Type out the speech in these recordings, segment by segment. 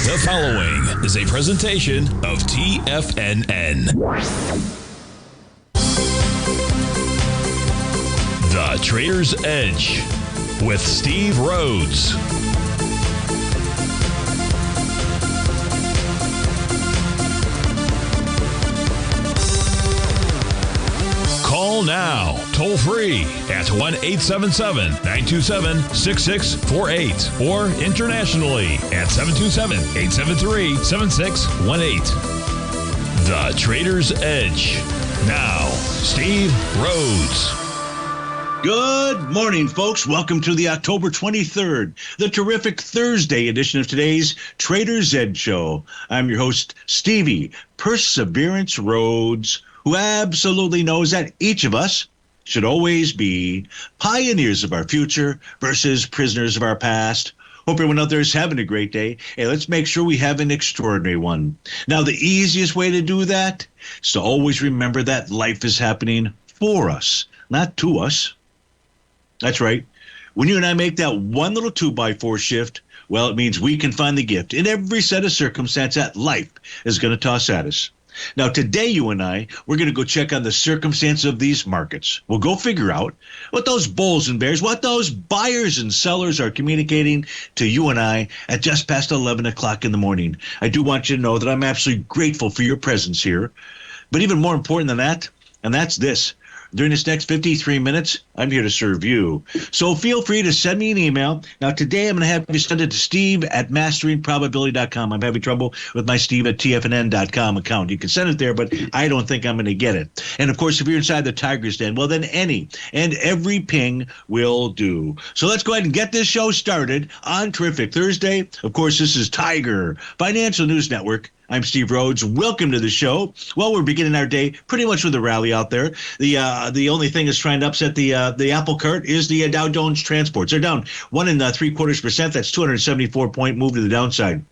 The following is a presentation of TFNN. The Trader's Edge with Steve Rhodes. Call now, toll free at 1-877-927-6648 or internationally at 727-873-7618. The Trader's Edge. Now, Steve Rhodes. Good morning, folks. Welcome to the October 23rd, the terrific Thursday edition of today's Trader's Edge Show. I'm your host, Stevie Perseverance Rhodes, who absolutely knows that each of us should always be pioneers of our future versus prisoners of our past. Hope everyone out there is having a great day. Hey, let's make sure we have an extraordinary one. Now, the easiest way to do that is to always remember that life is happening for us, not to us. That's right. When you and I make that one little 2x4 shift, well, it means we can find the gift in every set of circumstance that life is going to toss at us. Now, today, you and I, we're going to go check on the circumstance of these markets. We'll go figure out what those bulls and bears, what those buyers and sellers are communicating to you and I at just past 11 o'clock in the morning. I do want you to know that I'm absolutely grateful for your presence here. But even more important than that, and that's this. During this next 53 minutes, I'm here to serve you. So feel free to send me an email. Now, today I'm going to have you send it to steve@masteringprobability.com. I'm having trouble with my steve@tfnn.com account. You can send it there, but I don't think I'm going to get it. And, of course, if you're inside the Tiger's Den, well, then any and every ping will do. So let's go ahead and get this show started on Terrific Thursday. Of course, this is Tiger Financial News Network. I'm Steve Rhodes. Welcome to the show. Well, we're beginning our day pretty much with a rally out there. The only thing that's trying to upset the apple cart is the Dow Jones transports. They're down 1 3/4%. That's 274-point move to the downside.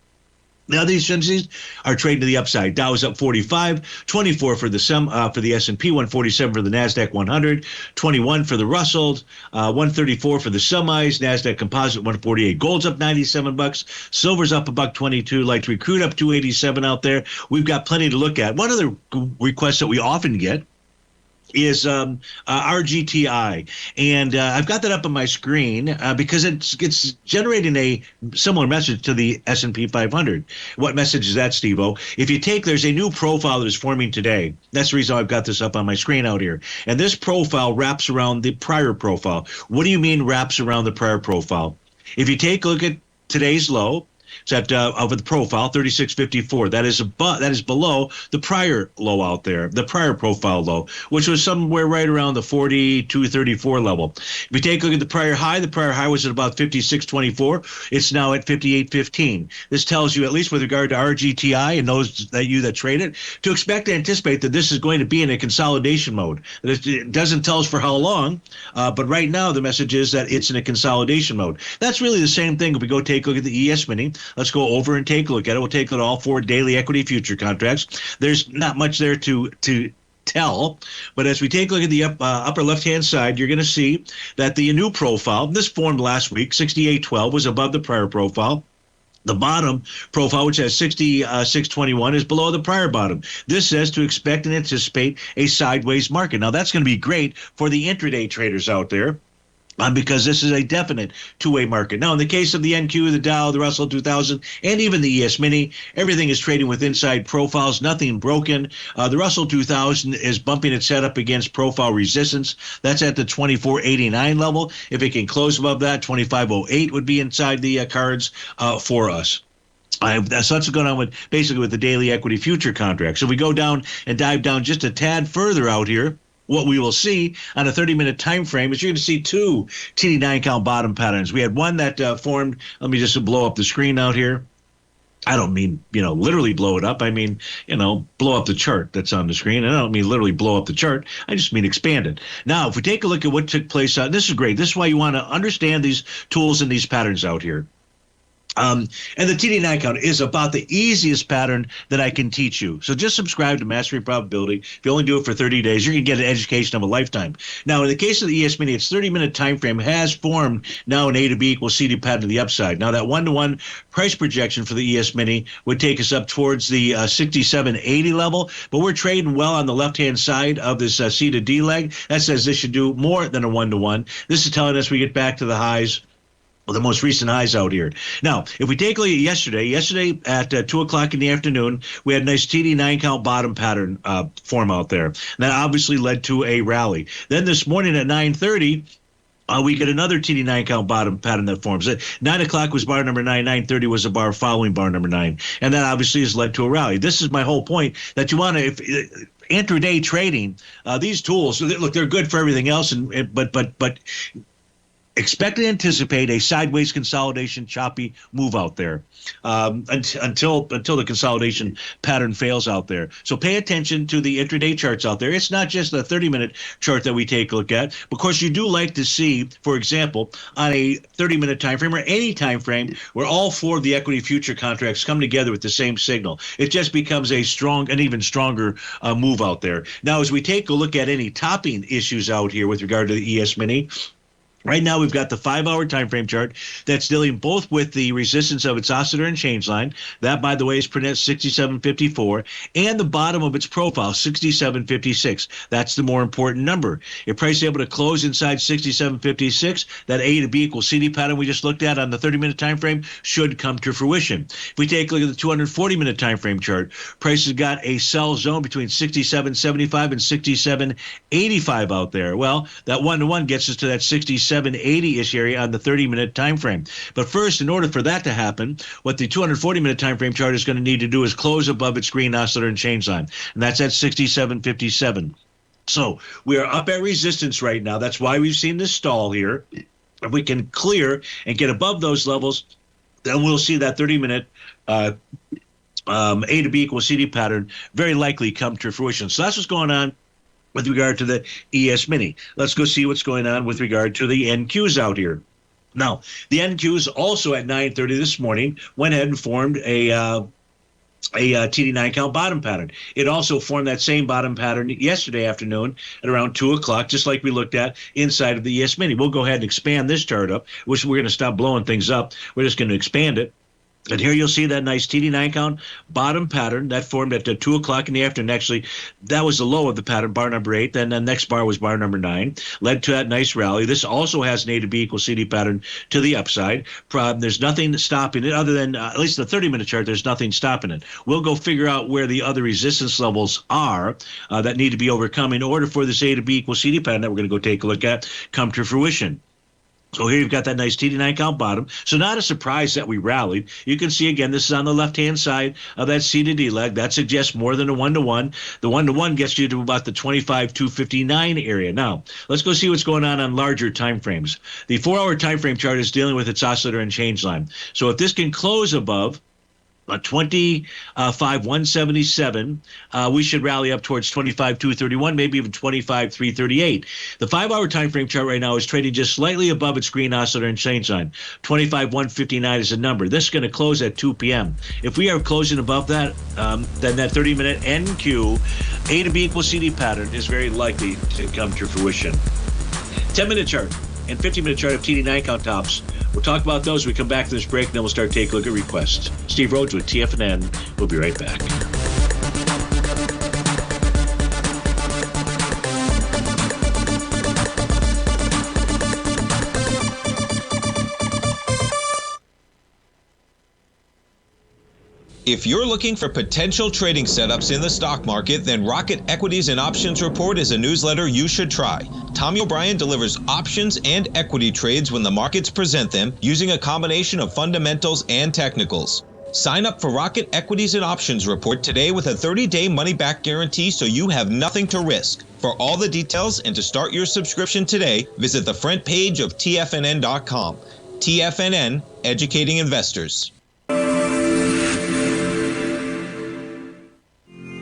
Now, these indices are trading to the upside. Dow is up 45, 24 for the S&P, 147 for the NASDAQ 100, 21 for the Russell, 134 for the semis, NASDAQ Composite 148. Gold's up $97. Silver's up $1.22. Light to recruit up 287 out there. We've got plenty to look at. One of the requests that we often get is RGTI, and I've got that up on my screen because it's generating a similar message to the S&P 500. What message is that, Steve-O? If you take, there's a new profile that is forming today. That's the reason I've got this up on my screen out here. And this profile wraps around the prior profile. What do you mean wraps around the prior profile? If you take a look at today's low, it's at of the profile 3654. That is below the prior low out there, the prior profile low, which was somewhere right around the 4234 level. If you take a look at the prior high was at about 5624. It's now at 5815. This tells you, at least with regard to RGTI and those that trade it, to expect to anticipate that this is going to be in a consolidation mode. It doesn't tell us for how long, but right now the message is that it's in a consolidation mode. That's really the same thing if we go take a look at the ES Mini. Let's go over and take a look at it. We'll take a look at all 4 daily equity future contracts. There's not much there to tell, but as we take a look at the upper left-hand side, you're going to see that the new profile, this formed last week, 6812, was above the prior profile. The bottom profile, which has 6621, is below the prior bottom. This says to expect and anticipate a sideways market. Now, that's going to be great for the intraday traders out there, because this is a definite two-way market. Now, in the case of the NQ, the Dow, the Russell 2000, and even the ES Mini, everything is trading with inside profiles, nothing broken. The Russell 2000 is bumping its head up against profile resistance. That's at the 2489 level. If it can close above that, 2508 would be inside the cards for us. So that's what's going on with the daily equity future contract. So we go down and dive down just a tad further out here. What we will see on a 30-minute time frame is you're going to see 2 TD9 count bottom patterns. We had one that formed. Let me just blow up the screen out here. I don't mean, literally blow it up. I mean, blow up the chart that's on the screen. And I don't mean literally blow up the chart. I just mean expand it. Now, if we take a look at what took place, this is great. This is why you want to understand these tools and these patterns out here. And the TD9 count is about the easiest pattern that I can teach you. So just subscribe to Mastering Probability. If you only do it for 30 days, you're going to get an education of a lifetime. Now, in the case of the ES Mini, its 30-minute time frame has formed now an A to B equals CD pattern to the upside. Now, that one-to-one price projection for the ES Mini would take us up towards the 67.80 level, but we're trading well on the left-hand side of this C to D leg. That says this should do more than a one-to-one. This is telling us we get back to the highs. Well, the most recent highs out here. Now, if we take a look at yesterday at 2 o'clock in the afternoon, we had a nice TD9 count bottom pattern form out there. And that obviously led to a rally. Then this morning at 9:30, we get another TD9 count bottom pattern that forms. At 9 o'clock was bar number 9. 9:30 was a bar following bar number 9. And that obviously has led to a rally. This is my whole point, that you want to, intraday trading, these tools, look, they're good for everything else, but expect and anticipate a sideways consolidation, choppy move out there until the consolidation pattern fails out there. So pay attention to the intraday charts out there. It's not just the 30-minute chart that we take a look at. Of course, you do like to see, for example, on a 30-minute time frame or any time frame where all four of the equity future contracts come together with the same signal. It just becomes an even stronger move out there. Now, as we take a look at any topping issues out here with regard to the ES Mini, right now, we've got the 5-hour time frame chart that's dealing both with the resistance of its oscillator and change line. That, by the way, is pronounced 67.54, and the bottom of its profile, 67.56. That's the more important number. If price is able to close inside 67.56, that A to B equals CD pattern we just looked at on the 30-minute time frame should come to fruition. If we take a look at the 240-minute time frame chart, price has got a sell zone between 67.75 and 67.85 out there. Well, that one-to-one gets us to that 67.80-ish area on the 30-minute time frame. But first, in order for that to happen, what the 240-minute time frame chart is going to need to do is close above its green oscillator and change line, and that's at 67.57. So we are up at resistance right now. That's why we've seen this stall here. If we can clear and get above those levels, then we'll see that 30-minute A to B equals CD pattern very likely come to fruition. So that's what's going on with regard to the ES Mini. Let's go see what's going on with regard to the NQs out here. Now, the NQs also at 9:30 this morning went ahead and formed a TD9 count bottom pattern. It also formed that same bottom pattern yesterday afternoon at around 2 o'clock, just like we looked at inside of the ES Mini. We'll go ahead and expand this chart up, which we're going to stop blowing things up. We're just going to expand it. And here you'll see that nice TD9 count bottom pattern that formed at 2 o'clock in the afternoon. Actually, that was the low of the pattern, bar number 8. Then the next bar was bar number 9. Led to that nice rally. This also has an A to B equals CD pattern to the upside. There's nothing stopping it other than, at least the 30-minute chart, there's nothing stopping it. We'll go figure out where the other resistance levels are that need to be overcome in order for this A to B equals CD pattern that we're going to go take a look at come to fruition. So here you've got that nice TD9 count bottom. So not a surprise that we rallied. You can see, again, this is on the left-hand side of that C to D leg. That suggests more than a one-to-one. The one-to-one gets you to about the 25,259 area. Now, let's go see what's going on larger time frames. The 4-hour time frame chart is dealing with its oscillator and change line. So if this can close above 25,177, we should rally up towards 25,231, maybe even 25,338. The 5-hour time frame chart right now is trading just slightly above its green oscillator and change line. 25,159 is the number. This is going to close at 2 p.m. If we are closing above that, then that 30-minute NQ A to B equals CD pattern is very likely to come to fruition. 10-minute chart and 15-minute chart of TD9 count tops. We'll talk about those when we come back to this break, and then we'll start taking a look at requests. Steve Rhodes with TFNN. We'll be right back. If you're looking for potential trading setups in the stock market, then Rocket Equities and Options Report is a newsletter you should try. Tommy O'Brien delivers options and equity trades when the markets present them, using a combination of fundamentals and technicals. Sign up for Rocket Equities and Options Report today with a 30-day money-back guarantee, so you have nothing to risk. For all the details and to start your subscription today, visit the front page of TFNN.com. TFNN, educating investors.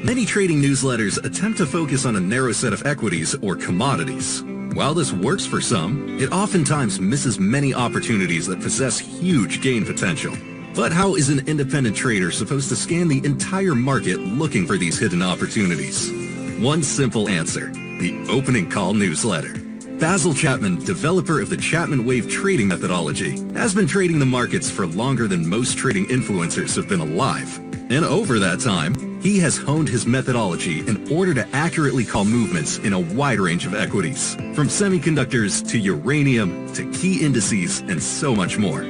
Many trading newsletters attempt to focus on a narrow set of equities or commodities. While this works for some, it oftentimes misses many opportunities that possess huge gain potential. But how is an independent trader supposed to scan the entire market looking for these hidden opportunities? One simple answer: the opening call newsletter. Basil Chapman, developer of the Chapman Wave trading methodology, has been trading the markets for longer than most trading influencers have been alive. And over that time, he has honed his methodology in order to accurately call movements in a wide range of equities, from semiconductors to uranium to key indices and so much more.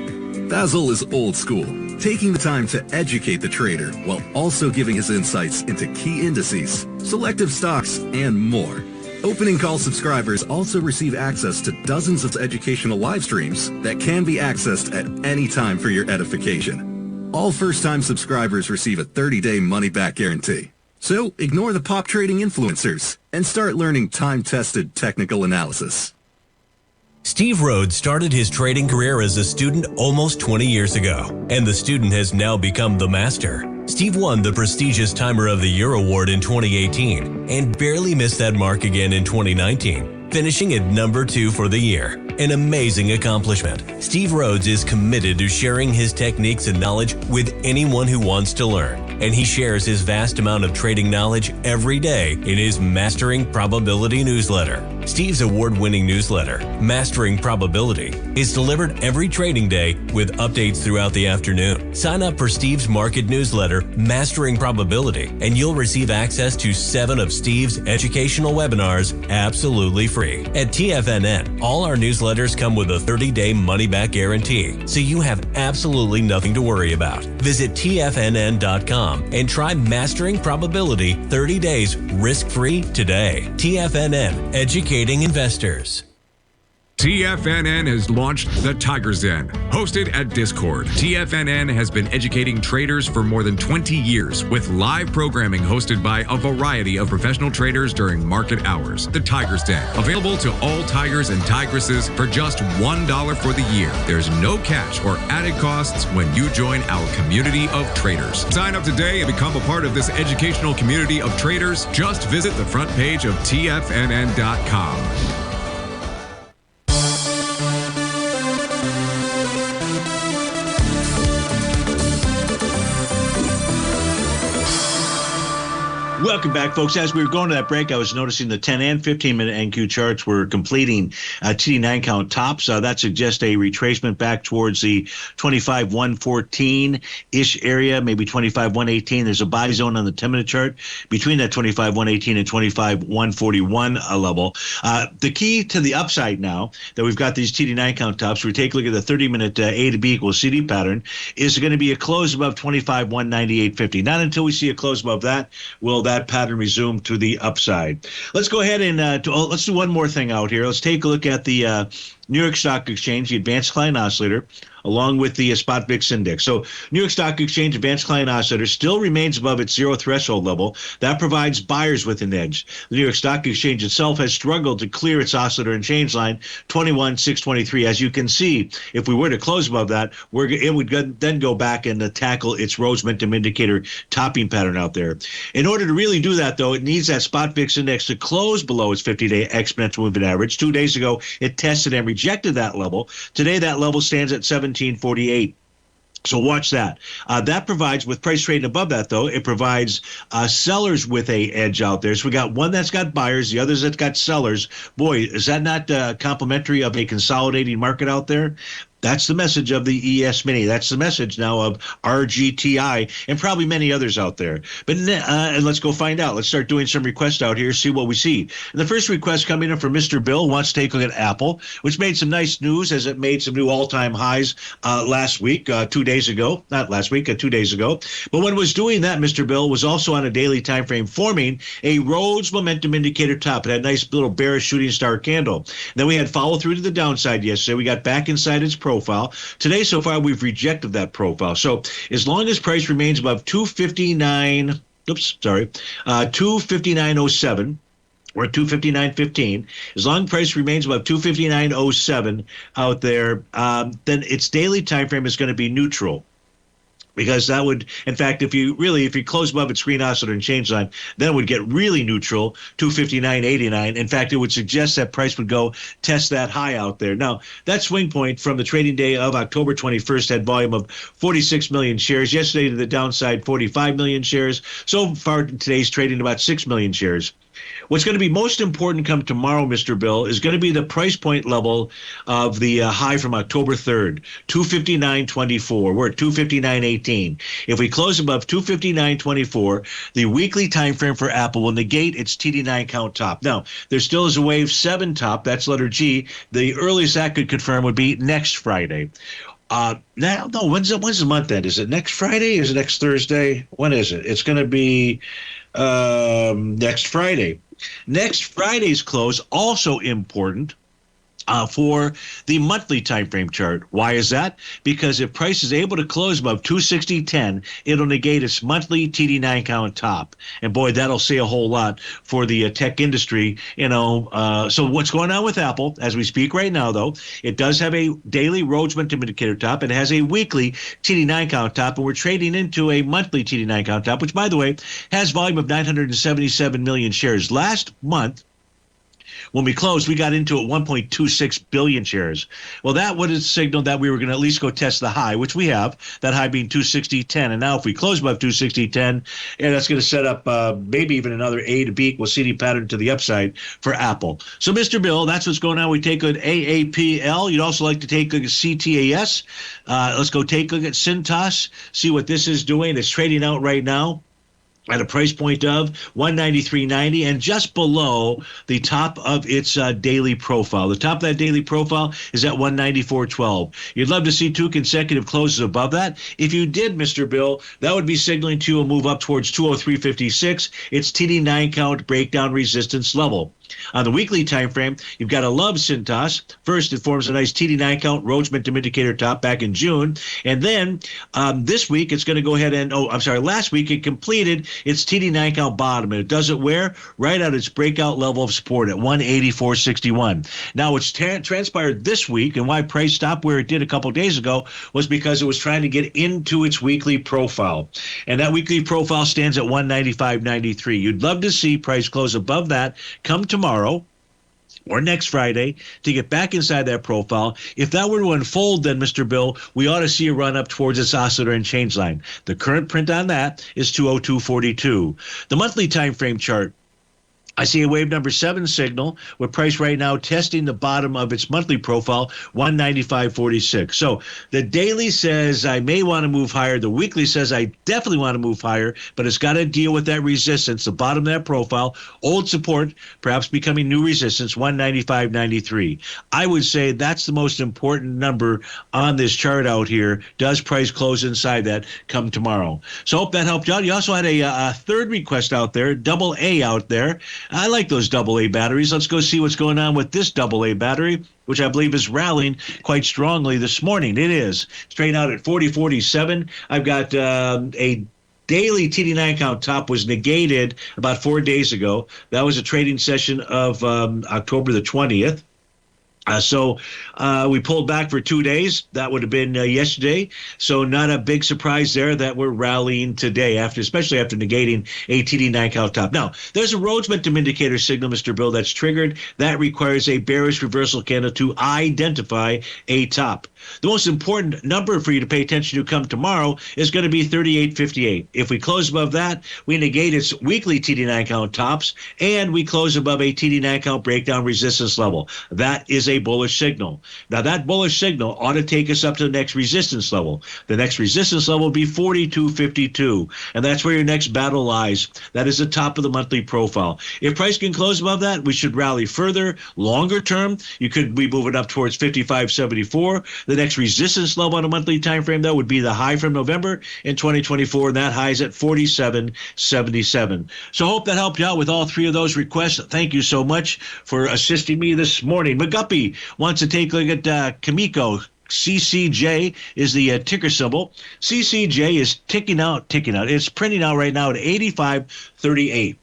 Basil is old school, taking the time to educate the trader while also giving his insights into key indices, selective stocks, and more. Opening call subscribers also receive access to dozens of educational live streams that can be accessed at any time for your edification. All first-time subscribers receive a 30-day money-back guarantee. So ignore the pop trading influencers and start learning time-tested technical analysis. Steve Rhodes started his trading career as a student almost 20 years ago, and the student has now become the master. Steve won the prestigious Timer of the Year award in 2018 and barely missed that mark again in 2019, finishing at number 2 for the year. An amazing accomplishment. Steve Rhodes is committed to sharing his techniques and knowledge with anyone who wants to learn, and he shares his vast amount of trading knowledge every day in his Mastering Probability newsletter. Steve's award-winning newsletter, Mastering Probability, is delivered every trading day with updates throughout the afternoon. Sign up for Steve's market newsletter, Mastering Probability, and you'll receive access to 7 of Steve's educational webinars absolutely free. At TFNN, all our newsletters come with a 30-day money-back guarantee, so you have absolutely nothing to worry about. Visit TFNN.com and try Mastering Probability 30 days risk-free today. TFNN, educating investors. TFNN has launched the Tiger's Den, hosted at Discord. TFNN has been educating traders for more than 20 years with live programming hosted by a variety of professional traders during market hours. The Tiger's Den, available to all tigers and tigresses for just $1 for the year. There's no catch or added costs when you join our community of traders. Sign up today and become a part of this educational community of traders. Just visit the front page of TFNN.com. Welcome back, folks. As we were going to that break, I was noticing the 10 and 15-minute NQ charts were completing TD9 count tops. That suggests a retracement back towards the 25-114-ish area, maybe 25-118. There's a buy zone on the 10-minute chart between that 25-118 and 25-141 level. The key to the upside now that we've got these TD9 count tops, we take a look at the 30-minute A to B equals CD pattern, is going to be a close above 25-198.50. Not until we see a close above that will that pattern resume to the upside. Let's go ahead and let's do one more thing out here. Let's take a look at the New York Stock Exchange, the Advanced Client Oscillator, along with the Spot VIX Index. So New York Stock Exchange Advanced Client Oscillator still remains above its zero threshold level. That provides buyers with an edge. The New York Stock Exchange itself has struggled to clear its oscillator and change line 21,623. As you can see, if we were to close above that, it would then go back and tackle its Rhodes Momentum Indicator topping pattern out there. In order to really do that, though, it needs that Spot VIX Index to close below its 50-day exponential moving average. 2 days ago, it tested and rejected that level. Today, that level stands at 1748. So watch that. That provides, with price trading above that, though, it provides sellers with a edge out there. So we got one that's got buyers, the others that's got sellers. Boy, is that not complimentary of a consolidating market out there? That's the message of the ES Mini. That's the message now of RGTI and probably many others out there. But and let's go find out. Let's start doing some requests out here, see what we see. And the first request coming in from Mr. Bill wants to take a look at Apple, which made some nice news as it made some new all-time highs last week, 2 days ago. Not last week, 2 days ago. But when it was doing that, Mr. Bill was also on a daily time frame forming a Rhodes Momentum Indicator top. It had a nice little bearish shooting star candle. Then we had follow through to the downside yesterday. We got back inside its profile. Today, so far, we've rejected that profile. So as long as price remains above 259.07 or 259.15, as long as price remains above 259.07 out there, then its daily time frame is going to be neutral. because that would, in fact, if you close above its green oscillator and change line, then it would get really neutral, 259.89. In fact, it would suggest that price would go test that high out there. Now, that swing point from the trading day of October 21st had volume of 46 million shares. Yesterday to the downside, 45 million shares. So far, today's trading about 6 million shares. What's going to be most important come tomorrow, Mr. Bill, is going to be the price point level of the high from October 3rd, 259.24. We're at 259.18. If we close above 259.24, the weekly time frame for Apple will negate its TD9 count top. Now, there still is a wave 7 top. That's letter G. The earliest that could confirm would be next Friday. When's the month end? Is it next Friday? Is it next Thursday? When is it? It's going to be next Friday. Next Friday's close, also important for the monthly time frame chart. Why is that? Because if price is able to close above 260.10, it'll negate its monthly TD9 count top. And boy, that'll say a whole lot for the tech industry. So what's going on with Apple as we speak right now, though? It does have a daily Rhodes momentum indicator top. It has a weekly TD9 count top, and we're trading into a monthly TD9 count top, which, by the way, has volume of 977 million shares. Last month, when we closed, we got into it 1.26 billion shares. Well, that would have signaled that we were going to at least go test the high, which we have, that high being 260.10. And now if we close above 260.10, that's going to set up maybe even another A to B equals CD pattern to the upside for Apple. So, Mr. Bill, that's what's going on. We take a look at AAPL. You'd also like to take a look at CTAS. Let's go take a look at Cintas, see what this is doing. It's trading out right now at a price point of 193.90 and just below the top of its daily profile. The top of that daily profile is at 194.12. You'd love to see 2 consecutive closes above that. If you did, Mr. Bill, that would be signaling to you a move up towards 203.56, its TD9 count breakdown resistance level. On the weekly time frame, you've got to love Cintas. First, it forms a nice TD9 count Rhodes momentum indicator top back in June. And then this week, it's going to go ahead and, last week it completed its TD9 count bottom. And it does it where? Right at its breakout level of support at 184.61. Now, what's transpired this week and why price stopped where it did a couple days ago was because it was trying to get into its weekly profile. And that weekly profile stands at 195.93. You'd love to see price close above that come tomorrow or next Friday to get back inside that profile. If that were to unfold, then, Mr. Bill, we ought to see a run up towards its oscillator and change line. The current print on that is 202.42. The monthly time frame chart, I see a wave number 7 signal with price right now testing the bottom of its monthly profile, 195.46. So the daily says I may want to move higher. The weekly says I definitely want to move higher, but it's got to deal with that resistance, the bottom of that profile, old support, perhaps becoming new resistance, 195.93. I would say that's the most important number on this chart out here. Does price close inside that come tomorrow? So hope that helped you out. You also had a third request out there, double A out there. I like those AA batteries. Let's go see what's going on with this AA battery, which I believe is rallying quite strongly this morning. It is. Straight out at 40.47. I've got a daily TD9 count top was negated about 4 days ago. That was a trading session of October the 20th. So we pulled back for 2 days. That would have been yesterday. So not a big surprise there that we're rallying today, especially after negating a TD9 count top. Now, there's a Rhodes momentum indicator signal, Mr. Bill, that's triggered. That requires a bearish reversal candle to identify a top. The most important number for you to pay attention to come tomorrow is going to be 38.58. If we close above that, we negate its weekly TD9 count tops, and we close above a TD9 count breakdown resistance level. That is a bullish signal. Now, that bullish signal ought to take us up to the next resistance level. The next resistance level will be 42.52, and that's where your next battle lies. That is the top of the monthly profile. If price can close above that, we should rally further. Longer term, you could be moving up towards 55.74. The next resistance level on a monthly time frame, though, would be the high from November in 2024, and that high is at 47.77. So hope that helped you out with all 3 of those requests. Thank you so much for assisting me this morning. McGuppy wants to take a look at Kamiko. CCJ is the ticker symbol. CCJ is ticking out. It's printing out right now at 85.38.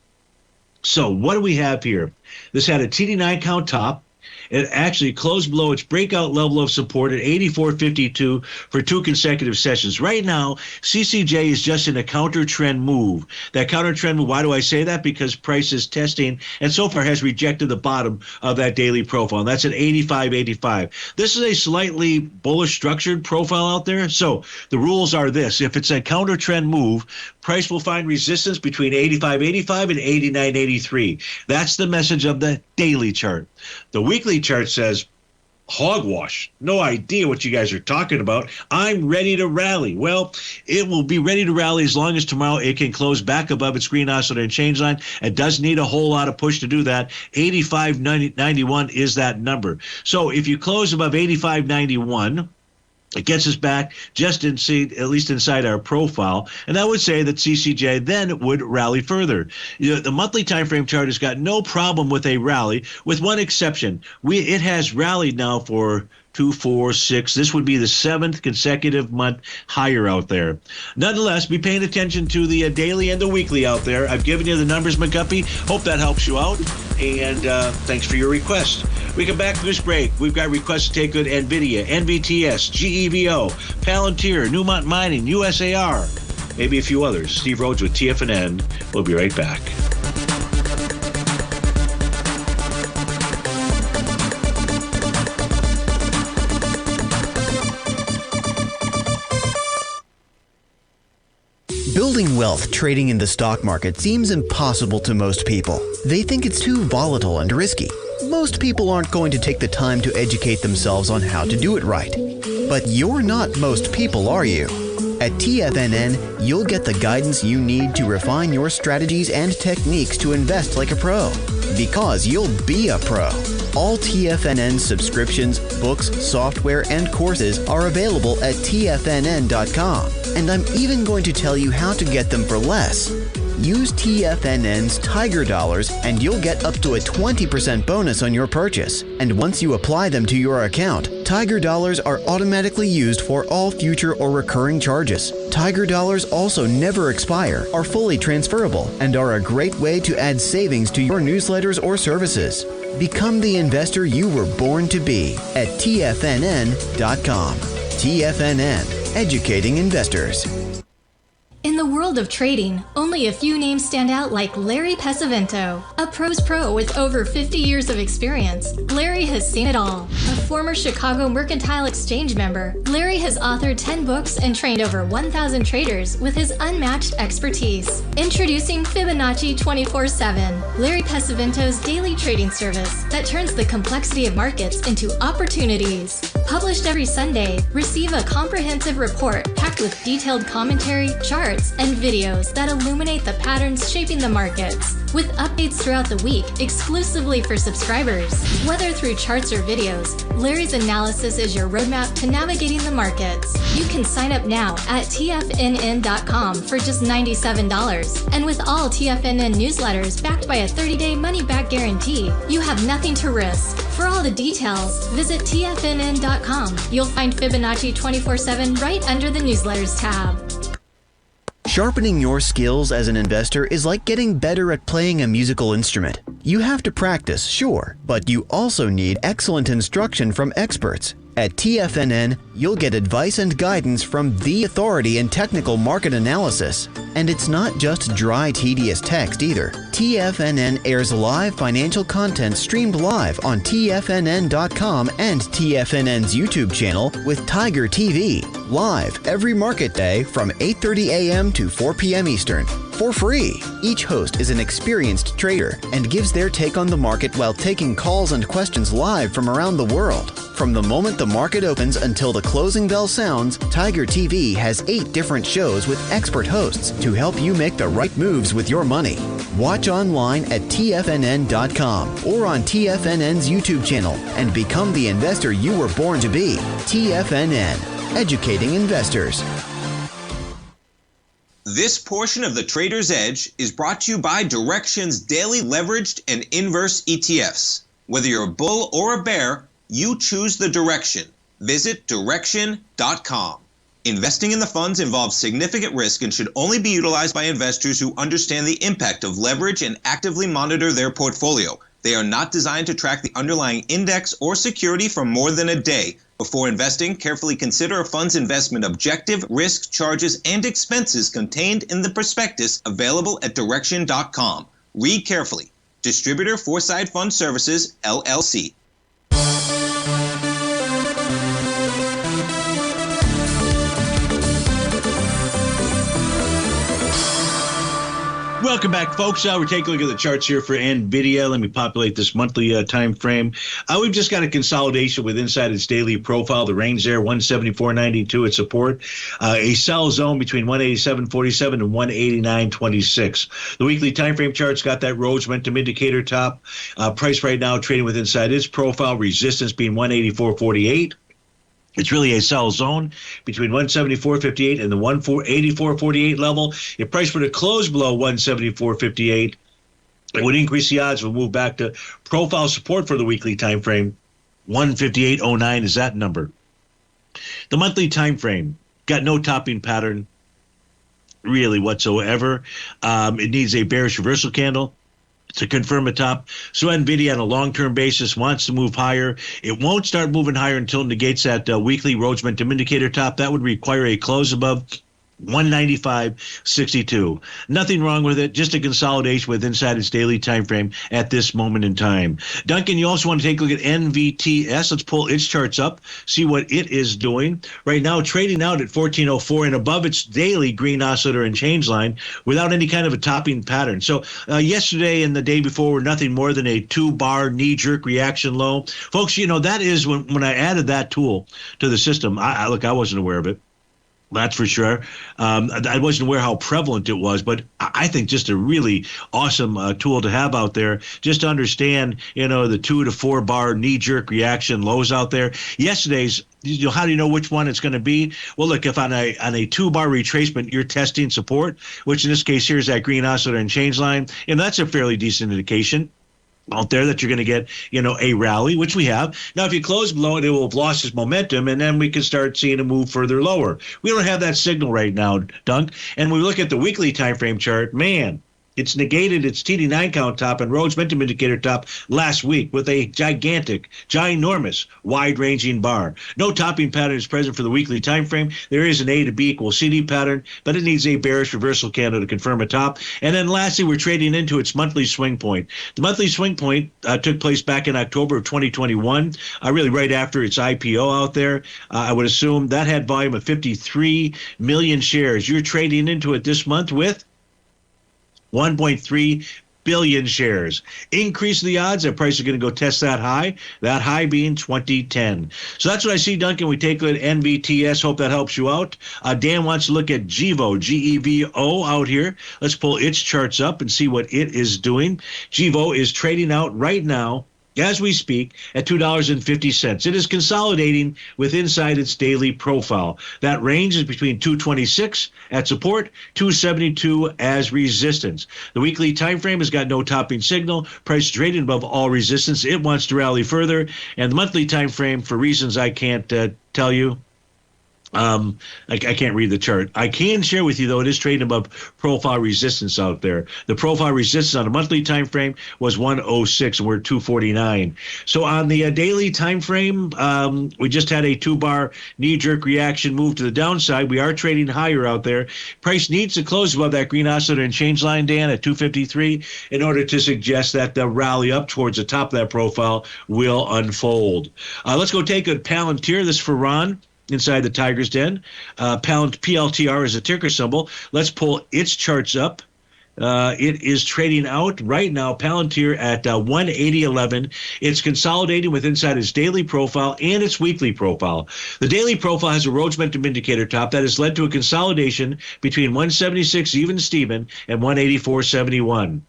So what do we have here? This had a TD9 count top. It actually closed below its breakout level of support at 84.52 for 2 consecutive sessions. Right now, CCJ is just in a counter trend move. That counter trend move, why do I say that? Because price is testing and so far has rejected the bottom of that daily profile. And that's at 85.85. This is a slightly bullish structured profile out there. So the rules are this: if it's a counter trend move, price will find resistance between 85.85 and 89.83. That's the message of the daily chart. The weekly chart says, hogwash. No idea what you guys are talking about. I'm ready to rally. Well, it will be ready to rally as long as tomorrow it can close back above its green oscillator and change line. It does need a whole lot of push to do that. 85.91 is that number. So if you close above 85.91, it gets us back just at least inside our profile, and I would say that CCJ then would rally further. The monthly time frame chart has got no problem with a rally, with one exception. It has rallied now for 2, 4, 6. This would be the 7th consecutive month higher out there. Nonetheless, be paying attention to the daily and the weekly out there. I've given you the numbers, McGuppy. Hope that helps you out, and thanks for your request. We come back from this break. We've got requests to take good NVIDIA, NVTS, GEVO, Palantir, Newmont Mining, USAR, maybe a few others. Steve Rhodes with TFNN. We'll be right back. Building wealth trading in the stock market seems impossible to most people. They think it's too volatile and risky. Most people aren't going to take the time to educate themselves on how to do it right. But you're not most people, are you? At TFNN, you'll get the guidance you need to refine your strategies and techniques to invest like a pro. Because you'll be a pro. All TFNN subscriptions, books, software, and courses are available at TFNN.com. And I'm even going to tell you how to get them for less. Use TFNN's Tiger Dollars and you'll get up to a 20% bonus on your purchase. And once you apply them to your account, Tiger Dollars are automatically used for all future or recurring charges. Tiger Dollars also never expire, are fully transferable, and are a great way to add savings to your newsletters or services. Become the investor you were born to be at TFNN.com. TFNN, educating investors. In the world of trading, only a few names stand out like Larry Pesavento, a pro's pro with over 50 years of experience. Larry has seen it all. A former Chicago Mercantile Exchange member, Larry has authored 10 books and trained over 1,000 traders with his unmatched expertise. Introducing Fibonacci 24/7, Larry Pesavento's daily trading service that turns the complexity of markets into opportunities. Published every Sunday, receive a comprehensive report packed with detailed commentary, charts, and videos that illuminate the patterns shaping the markets, with updates throughout the week exclusively for subscribers. Whether through charts or videos, Larry's analysis is your roadmap to navigating the markets. You can sign up now at TFNN.com for just $97. And with all TFNN newsletters backed by a 30-day money-back guarantee, you have nothing to risk. For all the details, visit TFNN.com. You'll find Fibonacci 24/7 right under the newsletters tab. Sharpening your skills as an investor is like getting better at playing a musical instrument. You have to practice, sure, but you also need excellent instruction from experts. At TFNN, you'll get advice and guidance from the authority in technical market analysis. And it's not just dry, tedious text either. TFNN airs live financial content streamed live on TFNN.com and TFNN's YouTube channel with Tiger TV, live every market day from 8:30 a.m. to 4 p.m. Eastern, for free. Each host is an experienced trader and gives their take on the market while taking calls and questions live from around the world. From the moment the market opens until the closing bell sounds, Tiger TV has 8 different shows with expert hosts to help you make the right moves with your money. Watch online at TFNN.com or on TFNN's YouTube channel and become the investor you were born to be. TFNN, educating investors. This portion of the Trader's Edge is brought to you by Direxion's daily leveraged and inverse ETFs. Whether you're a bull or a bear, you choose the direction. Visit Direxion.com. Investing in the funds involves significant risk and should only be utilized by investors who understand the impact of leverage and actively monitor their portfolio. They are not designed to track the underlying index or security for more than a day. Before investing, carefully consider a fund's investment objective, risks, charges, and expenses contained in the prospectus available at Direxion.com. Read carefully. Distributor Foreside Fund Services, LLC. Welcome back, folks. We're taking a look at the charts here for NVIDIA. Let me populate this monthly time frame. We've just got a consolidation with inside its daily profile. The range there, 174.92 at support. A sell zone between 187.47 and 189.26. The weekly time frame chart's got that Rhodes momentum indicator top. Price right now trading with inside its profile. Resistance being 184.48. It's really a sell zone between 174.58 and the 184.48 level. If price were to close below 174.58, it would increase the odds. We'll move back to profile support for the weekly time frame. 158.09 is that number. The monthly time frame got no topping pattern really whatsoever. It needs a bearish reversal candle to confirm a top. So NVIDIA on a long-term basis wants to move higher. It won't start moving higher until it negates that weekly Rhodes momentum indicator top. That would require a close above 195.62. Nothing wrong with it. Just a consolidation with inside its daily time frame at this moment in time. Duncan, you also want to take a look at NVTS. Let's pull its charts up, see what it is doing. Right now, trading out at 1404 and above its daily green oscillator and change line without any kind of a topping pattern. So yesterday and the day before were nothing more than a 2-bar knee-jerk reaction low. Folks, you know, that is when I added that tool to the system. I wasn't aware of it. That's for sure. I wasn't aware how prevalent it was, but I think just a really awesome tool to have out there, just to understand, the 2 to 4 bar knee-jerk reaction lows out there. Yesterday's, how do you know which one it's going to be? Well, look, if on a 2-bar retracement, you're testing support, which in this case here is that green oscillator and change line, and that's a fairly decent indication out there that you're going to get, a rally, which we have. Now, if you close below it, it will have lost its momentum, and then we can start seeing it move further lower. We don't have that signal right now, Dunk. And when we look at the weekly time frame chart, man, it's negated its TD9 count top and Rhodes momentum indicator top last week with a ginormous, wide-ranging bar. No topping pattern is present for the weekly time frame. There is an A to B equals CD pattern, but it needs a bearish reversal candle to confirm a top. And then lastly, we're trading into its monthly swing point. The monthly swing point took place back in October of 2021, really right after its IPO out there. I would assume that had volume of 53 million shares. You're trading into it this month with 1.3 billion shares. Increase the odds that price is going to go test that high being 2010. So that's what I see, Duncan. We take a look at NVTS. Hope that helps you out. Dan wants to look at GEVO, G-E-V-O out here. Let's pull its charts up and see what it is doing. GEVO is trading out right now, as we speak, at $2.50. It is consolidating with inside its daily profile. That range is between 226 at support, 272 as resistance. The weekly time frame has got no topping signal. Price trading above all resistance. It wants to rally further. And the monthly time frame, for reasons I can't tell you, I can't read the chart. I can share with you, though, it is trading above profile resistance out there. The profile resistance on a monthly time frame was 106, and we're at 249. So on the daily time frame, we just had a 2-bar knee-jerk reaction move to the downside. We are trading higher out there. Price needs to close above that green oscillator and change line, Dan, at 253 in order to suggest that the rally up towards the top of that profile will unfold. Let's go take a Palantir. This is for Ron. Inside the Tiger's Den. PLTR is a ticker symbol. Let's pull its charts up. It is trading out right now, Palantir at 180.11. It's consolidating with inside its daily profile and its weekly profile. The daily profile has a Rhodes momentum indicator top that has led to a consolidation between 176 even Steven and 184.71.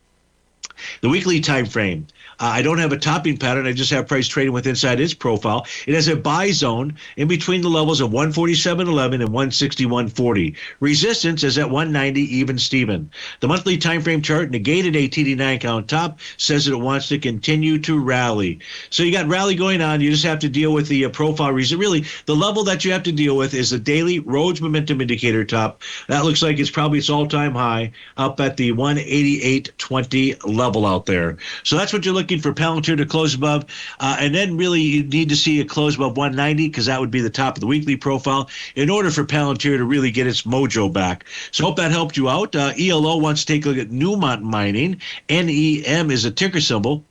The weekly time frame. I don't have a topping pattern. I just have price trading with inside its profile. It has a buy zone in between the levels of 147.11 and 161.40. Resistance is at 190 even Steven. The monthly time frame chart negated a TD9 count top, says that it wants to continue to rally. So you got rally going on. You just have to deal with the profile reason. Really, the level that you have to deal with is the daily Rhodes momentum indicator top. That looks like it's probably its all-time high up at the 188.20 level. level out there. So that's what you're looking for Palantir to close above. And then really you need to see it close above 190 because that would be the top of the weekly profile in order for Palantir to really get its mojo back. So hope that helped you out. ELO wants to take a look at Newmont Mining. NEM is a ticker symbol.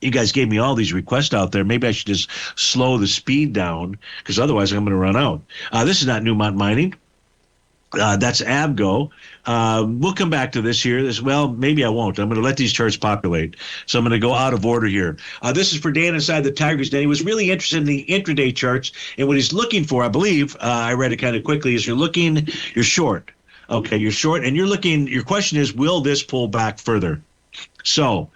You guys gave me all these requests out there. Maybe I should just slow the speed down because otherwise I'm going to run out. This is not Newmont Mining. That's Abgo. We'll come back to this here. Well, maybe I won't. I'm going to let these charts populate. So I'm going to go out of order here. This is for Dan inside the Tigers Den. He was really interested in the intraday charts. And what he's looking for, I believe, I read it kind of quickly, is you're short. Okay, you're short. And your question is, will this pull back further? So,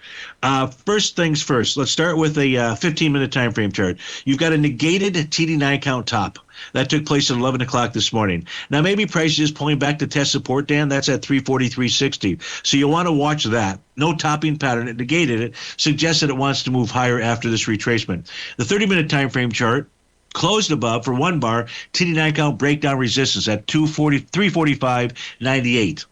first things first, let's start with a 15-minute time frame chart. You've got a negated TD9 count top. That took place at 11 o'clock this morning. Now, maybe price is pulling back to test support, Dan. That's at 343.60. So you'll want to watch that. No topping pattern. It negated it. Suggests that it wants to move higher after this retracement. The 30-minute time frame chart closed above for one bar, TD9 count breakdown resistance at 345.98.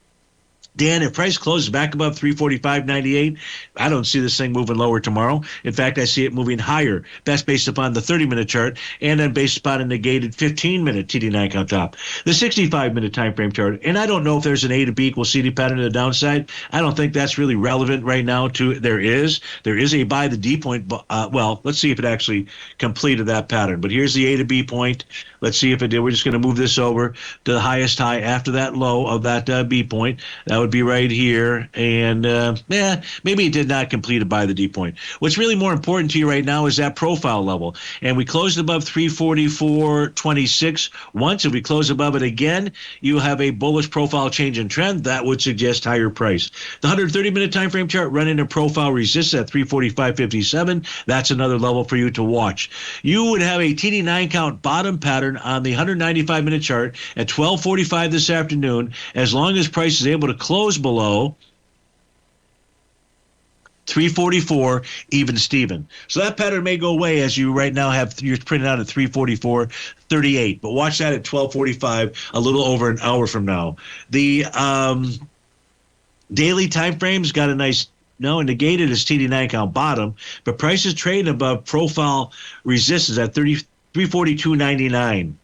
Dan, if price closes back above 345.98, I don't see this thing moving lower tomorrow. In fact, I see it moving higher. That's based upon the 30-minute chart and then based upon a negated 15-minute TD9 count top. The 65-minute time frame chart, and I don't know if there's an A to B equals CD pattern to the downside. I don't think that's really relevant right now. There is a buy the D point. Well, let's see if it actually completed that pattern. But here's the A to B point. Let's see if it did. We're just going to move this over to the highest high after that low of that B point. That would be right here. And maybe it did not complete a buy the D point. What's really more important to you right now is that profile level. And we closed above 344.26 once. If we close above it again, you have a bullish profile change in trend. That would suggest higher price. The 130-minute time frame chart running a profile resistance at 345.57. That's another level for you to watch. You would have a TD9 count bottom pattern on the 195-minute chart at 12:45 this afternoon, as long as price is able to close below 344 even Steven. So that pattern may go away as you right now you're printed out at 344.38. But watch that at 12:45, a little over an hour from now. The daily time frame's got a nice negated as TD9 count bottom, but price is trading above profile resistance at 342.99.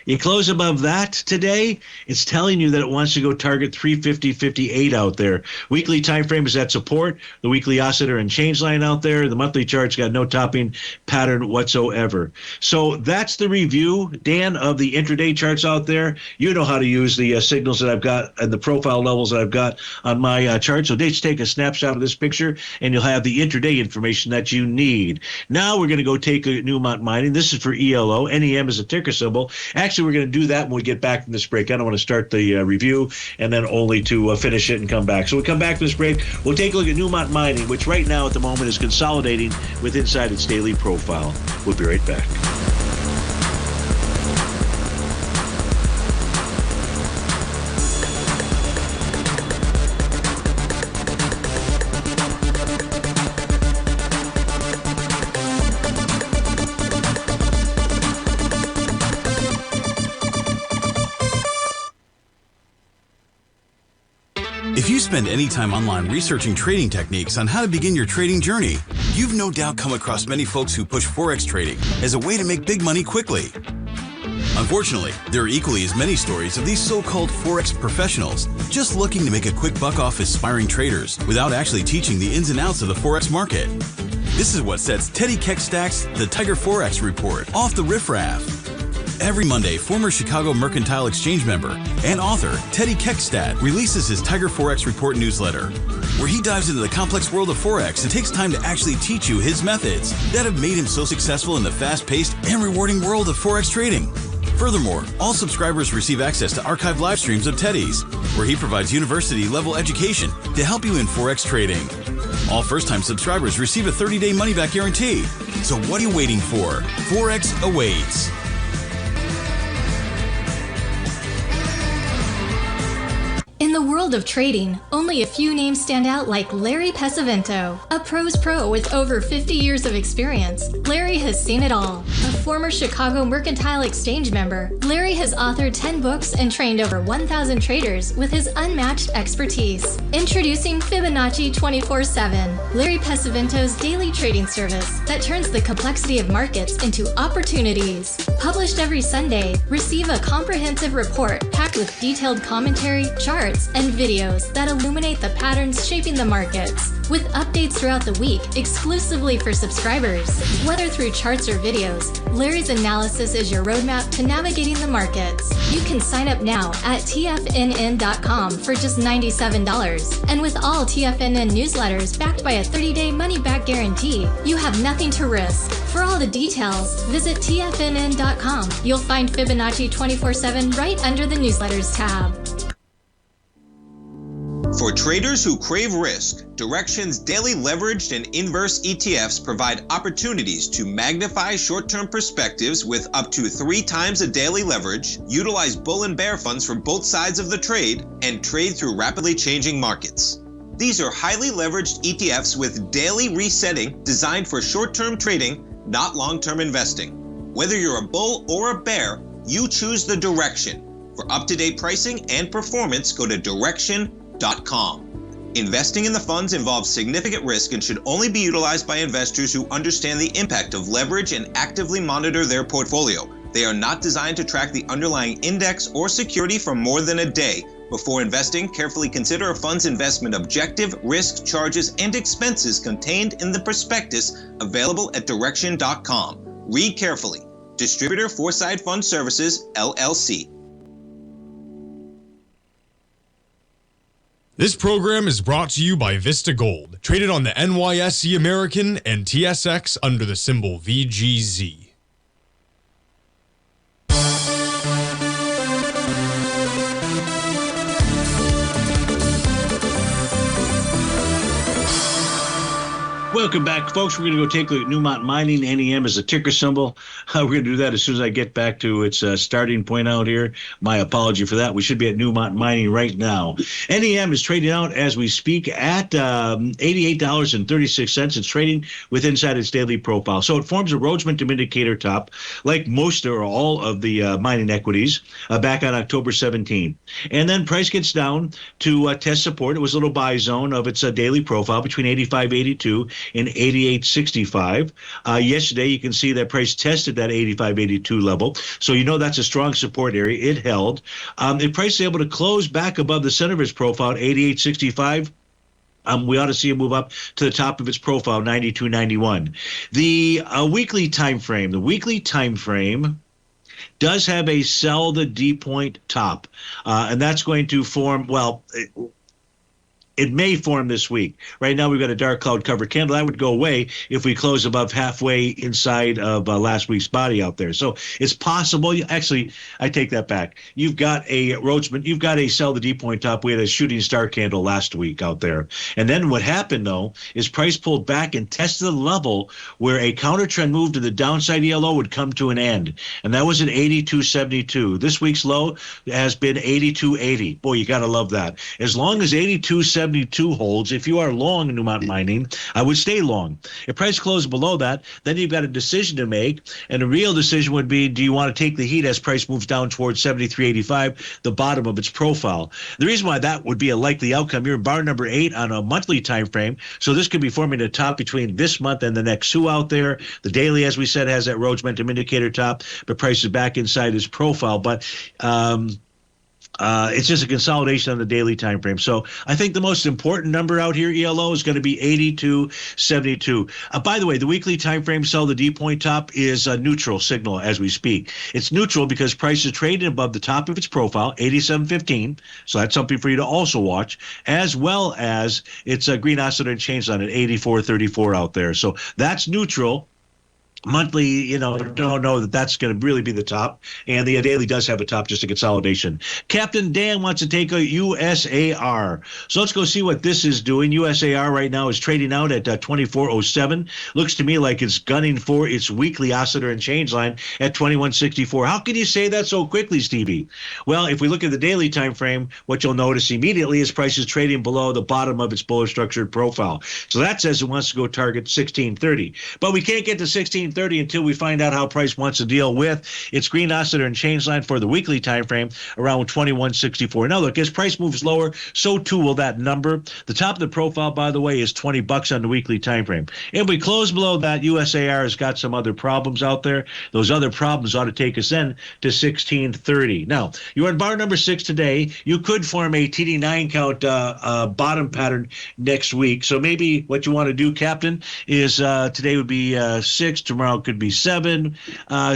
You close above that today, it's telling you that it wants to go target 350.58 out there. Weekly time frame is at support. The weekly oscillator and change line out there. The monthly chart's got no topping pattern whatsoever. So that's the review, Dan, of the intraday charts out there. You know how to use the signals that I've got and the profile levels that I've got on my chart. So just take a snapshot of this picture, and you'll have the intraday information that you need. Now we're going to go take a Newmont Mining. This is for ELO. NEM is a ticker symbol. Actually, we're going to do that when we get back from this break. I don't want to start the review and then only to finish it and come back. So we come back from this break. We'll take a look at Newmont Mining, which right now at the moment is consolidating with inside its daily profile. We'll be right back. If you spend any time online researching trading techniques on how to begin your trading journey, you've no doubt come across many folks who push Forex trading as a way to make big money quickly. Unfortunately, there are equally as many stories of these so-called Forex professionals just looking to make a quick buck off aspiring traders without actually teaching the ins and outs of the Forex market. This is what sets Teddy Keckstad's The Tiger Forex Report off the riffraff. Every Monday, former Chicago Mercantile Exchange member and author Teddy Keckstad releases his Tiger Forex Report newsletter, where he dives into the complex world of Forex and takes time to actually teach you his methods that have made him so successful in the fast-paced and rewarding world of Forex trading. Furthermore, all subscribers receive access to archived live streams of Teddy's, where he provides university-level education to help you in Forex trading. All first-time subscribers receive a 30-day money-back guarantee. So what are you waiting for? Forex awaits. In the world of trading, only a few names stand out like Larry Pesavento. A pros pro with over 50 years of experience, Larry has seen it all. A former Chicago Mercantile Exchange member, Larry has authored 10 books and trained over 1,000 traders with his unmatched expertise. Introducing Fibonacci 24/7, Larry Pesavento's daily trading service that turns the complexity of markets into opportunities. Published every Sunday, receive a comprehensive report packed with detailed commentary, charts, and videos that illuminate the patterns shaping the markets, with updates throughout the week exclusively for subscribers. Whether through charts or videos, Larry's analysis is your roadmap to navigating the markets. You can sign up now at TFNN.com for just $97. And with all TFNN newsletters backed by a 30-day money-back guarantee, you have nothing to risk. For all the details, visit TFNN.com. You'll find Fibonacci 24/7 right under the newsletters tab. For traders who crave risk, Direxion's daily leveraged and inverse ETFs provide opportunities to magnify short-term perspectives with up to 3 times a daily leverage, utilize bull and bear funds from both sides of the trade, and trade through rapidly changing markets. These are highly leveraged ETFs with daily resetting designed for short-term trading, not long-term investing. Whether you're a bull or a bear, you choose the Direxion. For up-to-date pricing and performance, go to Direxion.com. Investing in the funds involves significant risk and should only be utilized by investors who understand the impact of leverage and actively monitor their portfolio. They are not designed to track the underlying index or security for more than a day. Before investing, carefully consider a fund's investment objective, risk, charges, and expenses contained in the prospectus available at Direxion.com. Read carefully. Distributor Foresight Fund Services, LLC. This program is brought to you by Vista Gold, traded on the NYSE American and TSX under the symbol VGZ. Welcome back, folks. We're going to go take a look at Newmont Mining. NEM is a ticker symbol. We're going to do that as soon as I get back to its starting point out here. My apology for that. We should be at Newmont Mining right now. NEM is trading out as we speak at $88.36. It's trading with inside its daily profile. So it forms a Rhodes Momentum Indicator top, like most or all of the mining equities, back on October 17. And then price gets down to test support. It was a little buy zone of its daily profile between 85.82 and 88.65. Yesterday, you can see that price tested that 85.82 level. So you know that's a strong support area. It held. The price is able to close back above the center of its profile at 88.65. We ought to see it move up to the top of its profile, 92.91. The weekly time frame. The weekly time frame does have a sell the D point top, and that's going to form, well, it may form this week. Right now, we've got a dark cloud covered candle. That would go away if we close above halfway inside of last week's body out there. So it's possible. Actually, I take that back. You've got a Rhodesman. You've got a sell the D point top. We had a shooting star candle last week out there. And then what happened, though, is price pulled back and tested the level where a counter trend move to the downside ELO would come to an end. And that was at 82.72. This week's low has been 82.80. Boy, you got to love that. As long as 82.72 holds, if you are long in Newmont Mining, I would stay long. If price closes below that, then you've got a decision to make, and the real decision would be, do you want to take the heat as price moves down towards 73.85, the bottom of its profile? The reason why that would be a likely outcome, you're in bar number 8 on a monthly time frame, so this could be forming a top between this month and the next 2 out there. The daily, as we said, has that Rhodes Momentum Indicator top, but price is back inside its profile. But it's just a consolidation on the daily time frame. So I think the most important number out here, ELO, is going to be 82.72. By the way, the weekly time frame sell the D point top is a neutral signal as we speak. It's neutral because price is trading above the top of its profile, 87.15. So that's something for you to also watch, as well as it's a green oscillator and change on it, 84.34 out there. So that's neutral. Monthly, don't know that that's going to really be the top. And the daily does have a top, just a consolidation. Captain Dan wants to take a USAR. So let's go see what this is doing. USAR right now is trading out at 24.07. Looks to me like it's gunning for its weekly oscillator and change line at 21.64. How can you say that so quickly, Stevie? Well, if we look at the daily time frame, what you'll notice immediately is price is trading below the bottom of its bullish structured profile. So that says it wants to go target 16.30. But we can't get to 16.30 1630 until we find out how price wants to deal with its green oscillator and change line for the weekly time frame around 2164. Now look, as price moves lower, so too will that number. The top of the profile, by the way, is $20 on the weekly time frame. If we close below that, USAR has got some other problems out there. Those other problems ought to take us then to 1630. Now, you're in bar number 6 today. You could form a TD9 count bottom pattern next week. So maybe what you want to do, Captain, is today would be 6, tomorrow could be 7.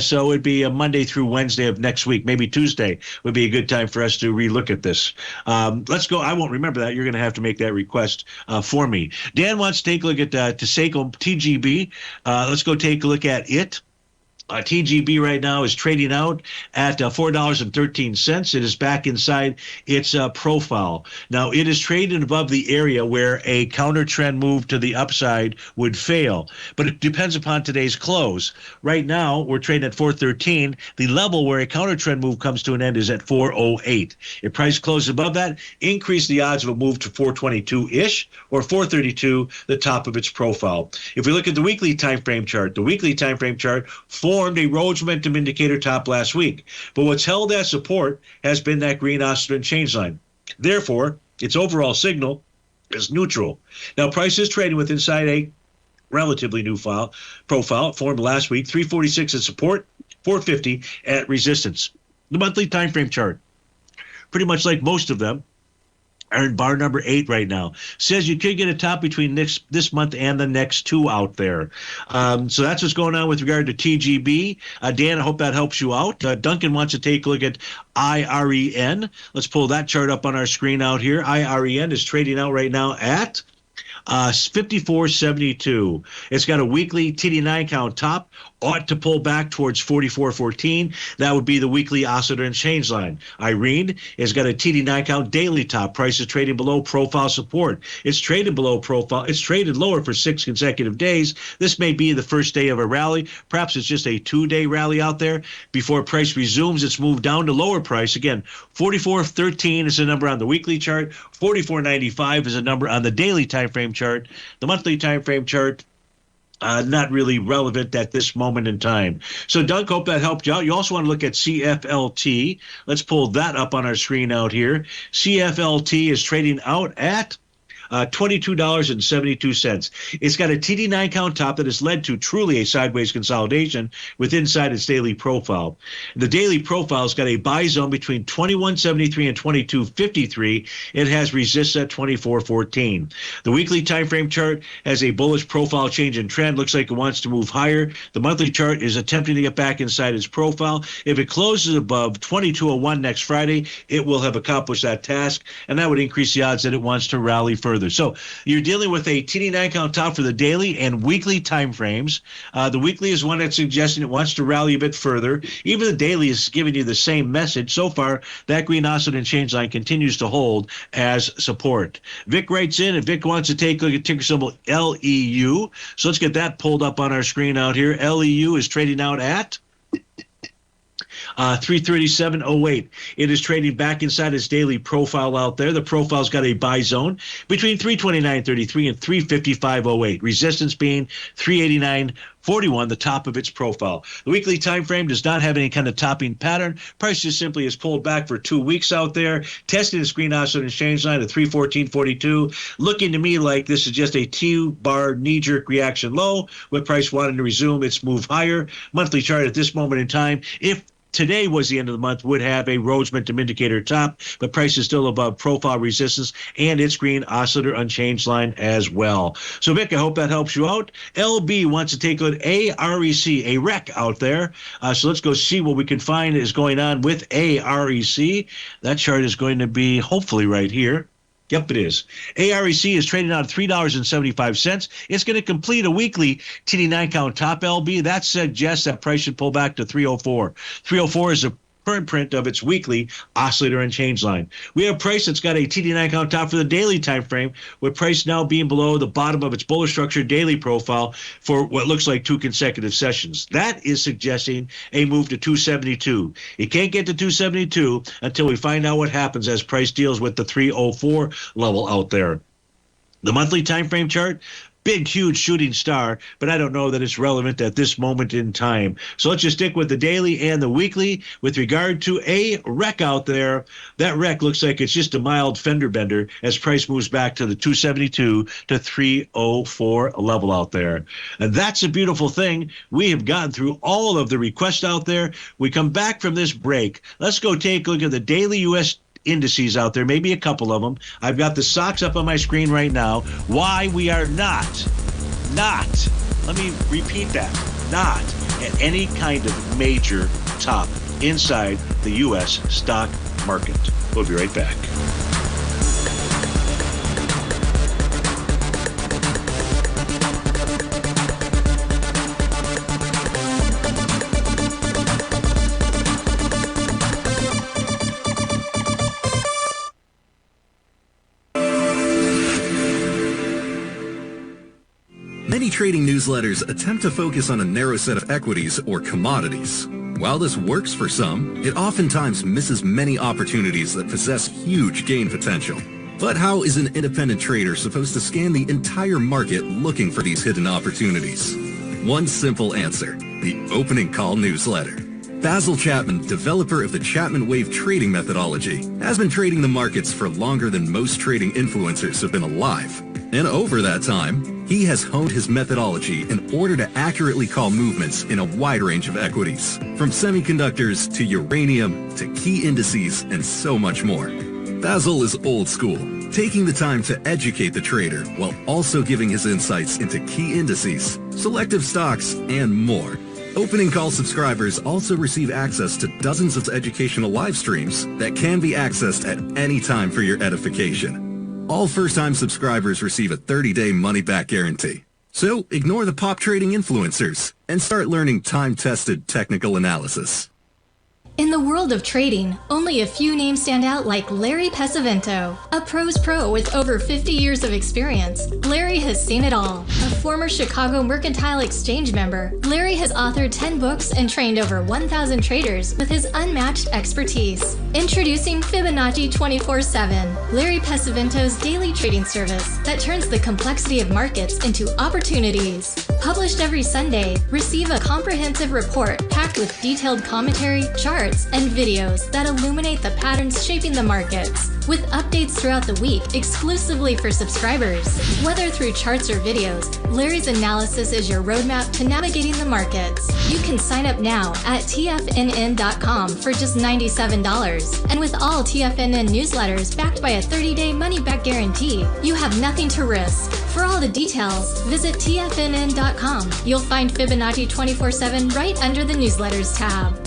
So it'd be a Monday through Wednesday of next week. Maybe Tuesday would be a good time for us to relook at this. Let's go. I won't remember that. You're going to have to make that request for me. Dan wants to take a look at Taseko TGB. Let's go take a look at it. TGB right now is trading out at $4.13. It is back inside its profile. Now, it is trading above the area where a counter trend move to the upside would fail, but it depends upon today's close. Right now, we're trading at 413. The level where a counter trend move comes to an end is at 408. If price closes above that, increase the odds of a move to 422-ish or 432, the top of its profile. If we look at the weekly time frame chart, the weekly time frame chart formed a Rhodes momentum indicator top last week, but what's held as support has been that green oscillator and change line. Therefore, its overall signal is neutral. Now, price is trading with inside a relatively new profile formed last week, 346 at support, 450 at resistance. The monthly time frame chart, pretty much like most of them, are in bar number 8 right now. Says you could get a top between this month and the next 2 out there. So that's what's going on with regard to TGB. Dan, I hope that helps you out. Duncan wants to take a look at IREN. Let's pull that chart up on our screen out here. IREN is trading out right now at 54.72. It's got a weekly TD9 count top, ought to pull back towards 44.14. That would be the weekly oscillator and change line. Irene has got a TD9 count daily top. Price is trading below profile support. It's traded below profile. It's traded lower for 6 consecutive days. This may be the first day of a rally. Perhaps it's just a 2-day rally out there. Before price resumes its move down to lower price. Again, 44.13 is the number on the weekly chart. 44.95 is a number on the daily time frame chart. The monthly time frame chart, not really relevant at this moment in time. So, Doug, hope that helped you out. You also want to look at CFLT. Let's pull that up on our screen out here. CFLT is trading out at $22.72. It's got a TD9 count top that has led to truly a sideways consolidation with inside its daily profile. The daily profile's got a buy zone between 21.73 and 22.53. It has resistance at 24.14. The weekly time frame chart has a bullish profile change in trend. Looks like it wants to move higher. The monthly chart is attempting to get back inside its profile. If it closes above 22.01 next Friday, it will have accomplished that task, and that would increase the odds that it wants to rally further. So you're dealing with a TD9 count top for the daily and weekly time frames. The weekly is one that's suggesting it wants to rally a bit further. Even the daily is giving you the same message. So far, that green oscillator and change line continues to hold as support. Vic writes in, and Vic wants to take a look at ticker symbol LEU. So let's get that pulled up on our screen out here. LEU is trading out at 337.08. It is trading back inside its daily profile out there. The profile's got a buy zone between 329.33 and 355.08. Resistance being 389.41, the top of its profile. The weekly time frame does not have any kind of topping pattern. Price just simply is pulled back for 2 weeks out there, testing the screen oscillator exchange line at 314.42. Looking to me like this is just a T-bar knee-jerk reaction low, with price wanting to resume its move higher. Monthly chart at this moment in time, if today was the end of the month, would have a Rhodes momentum indicator top, but price is still above profile resistance and its green oscillator unchanged line as well. So, Vic, I hope that helps you out. LB wants to take a look at AREC, a wreck out there. So let's go see what we can find is going on with AREC. That chart is going to be hopefully right here. Yep, it is. AREC is trading out at $3.75. It's going to complete a weekly TD9 count top, LB. That suggests that price should pull back to 304. 304 is a current print of its weekly oscillator and change line. We have price that's got a TD9 count top for the daily time frame, with price now being below the bottom of its bullish structure daily profile for what looks like 2 consecutive sessions. That is suggesting a move to 272. It can't get to 272 until we find out what happens as price deals with the 304 level out there. The monthly time frame chart, big, huge shooting star, but I don't know that it's relevant at this moment in time. So let's just stick with the daily and the weekly. With regard to a wreck out there, that wreck looks like it's just a mild fender bender as price moves back to the 272 to 304 level out there. And that's a beautiful thing. We have gotten through all of the requests out there. We come back from this break. Let's go take a look at the daily U.S. indices out there, maybe a couple of them. I've got the stocks up on my screen right now. Why we are not, let me repeat that, not at any kind of major top inside the U.S. stock market. We'll be right back. Many trading newsletters attempt to focus on a narrow set of equities or commodities. While this works for some, it oftentimes misses many opportunities that possess huge gain potential. But how is an independent trader supposed to scan the entire market looking for these hidden opportunities? One simple answer: the opening call newsletter. Basil Chapman, developer of the Chapman Wave trading methodology, has been trading the markets for longer than most trading influencers have been alive. And over that time, he has honed his methodology in order to accurately call movements in a wide range of equities, from semiconductors to uranium to key indices and so much more. Basil is old school, taking the time to educate the trader while also giving his insights into key indices, selective stocks, and more. Opening call subscribers also receive access to dozens of educational live streams that can be accessed at any time for your edification. All first-time subscribers receive a 30-day money-back guarantee. So ignore the pop trading influencers and start learning time-tested technical analysis. In the world of trading, only a few names stand out like Larry Pesavento. A pro's pro with over 50 years of experience, Larry has seen it all. A former Chicago Mercantile Exchange member, Larry has authored 10 books and trained over 1,000 traders with his unmatched expertise. Introducing Fibonacci 24/7, Larry Pesavento's daily trading service that turns the complexity of markets into opportunities. Published every Sunday, receive a comprehensive report packed with detailed commentary, charts, and videos that illuminate the patterns shaping the markets, with updates throughout the week exclusively for subscribers. Whether through charts or videos, Larry's analysis is your roadmap to navigating the markets. You can sign up now at TFNN.com for just $97. And with all TFNN newsletters backed by a 30-day money-back guarantee, you have nothing to risk. For all the details, visit TFNN.com. You'll find Fibonacci 24/7 right under the newsletters tab.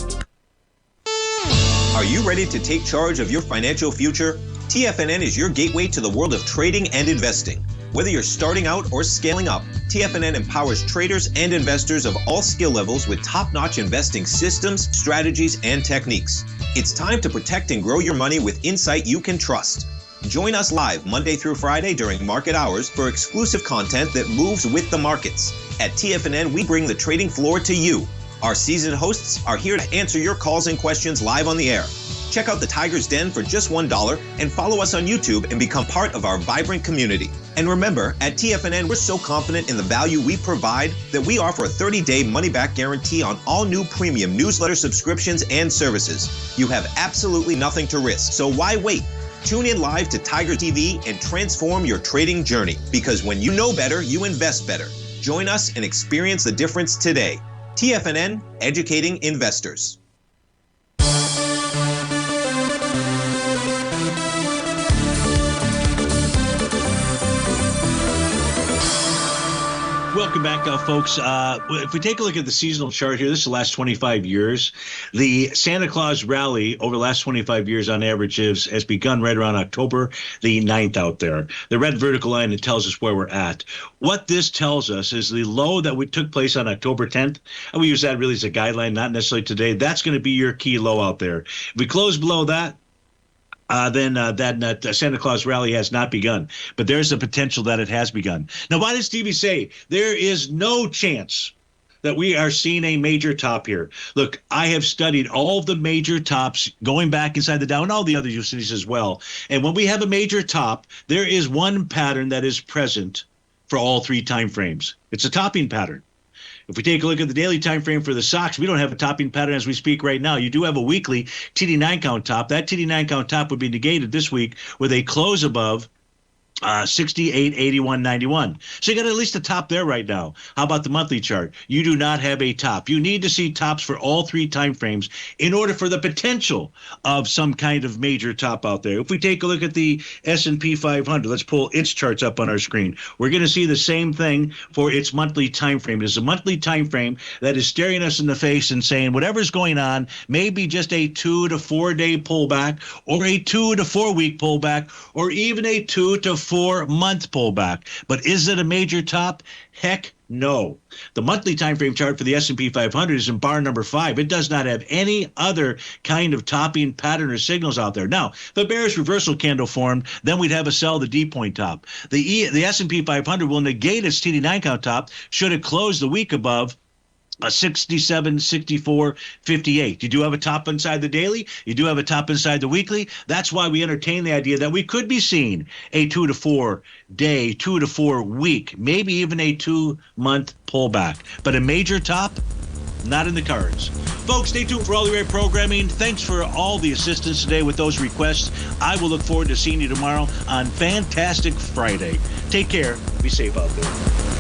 Are you ready to take charge of your financial future? TFNN is your gateway to the world of trading and investing. Whether you're starting out or scaling up, TFNN empowers traders and investors of all skill levels with top-notch investing systems, strategies, and techniques. It's time to protect and grow your money with insight you can trust. Join us live Monday through Friday during market hours for exclusive content that moves with the markets. At TFNN, we bring the trading floor to you. Our seasoned hosts are here to answer your calls and questions live on the air. Check out the Tiger's Den for just $1 and follow us on YouTube and become part of our vibrant community. And remember, at TFNN, we're so confident in the value we provide that we offer a 30-day money-back guarantee on all new premium newsletter subscriptions and services. You have absolutely nothing to risk, so why wait? Tune in live to Tiger TV and transform your trading journey, because when you know better, you invest better. Join us and experience the difference today. TFNN, educating investors. Welcome back, folks. If we take a look at the seasonal chart here, this is the last 25 years. The Santa Claus rally over the last 25 years on average has begun right around October the 9th out there. The red vertical line, it tells us where we're at. What this tells us is the low that took place on October 10th, and we use that really as a guideline, not necessarily today. That's going to be your key low out there. If we close below that, then that Santa Claus rally has not begun. But there's a potential that it has begun. Now, why does Stevie say there is no chance that we are seeing a major top here? Look, I have studied all of the major tops going back inside the Dow and all the other indices as well. And when we have a major top, there is one pattern that is present for all 3 time frames. It's a topping pattern. If we take a look at the daily time frame for the Sox, we don't have a topping pattern as we speak right now. You do have a weekly TD9 count top. That TD9 count top would be negated this week with a close above 68, 81, 91. So you got at least a top there right now. How about the monthly chart? You do not have a top. You need to see tops for all 3 time frames in order for the potential of some kind of major top out there. If we take a look at the S&P 500, let's pull its charts up on our screen. We're going to see the same thing for its monthly time frame. It is a monthly time frame that is staring us in the face and saying whatever's going on may be just a 2 to 4 day pullback, or a 2 to 4 week pullback, or even a 2 to 4 month pullback. But is it a major top? Heck no. The monthly time frame chart for the S&P 500 is in bar number 5. It does not have any other kind of topping pattern or signals out there. Now, if a bearish reversal candle formed, then we'd have a sell the D point top. The S&P 500 will negate its TD9 count top should it close the week above 67, 64, 58. You do have a top inside the daily. You do have a top inside the weekly. That's why we entertain the idea that we could be seeing a 2 to 4 day, 2 to 4 week, maybe even a 2 month pullback. But a major top, not in the cards. Folks, stay tuned for all the great programming. Thanks for all the assistance today with those requests. I will look forward to seeing you tomorrow on Fantastic Friday. Take care. Be safe out there.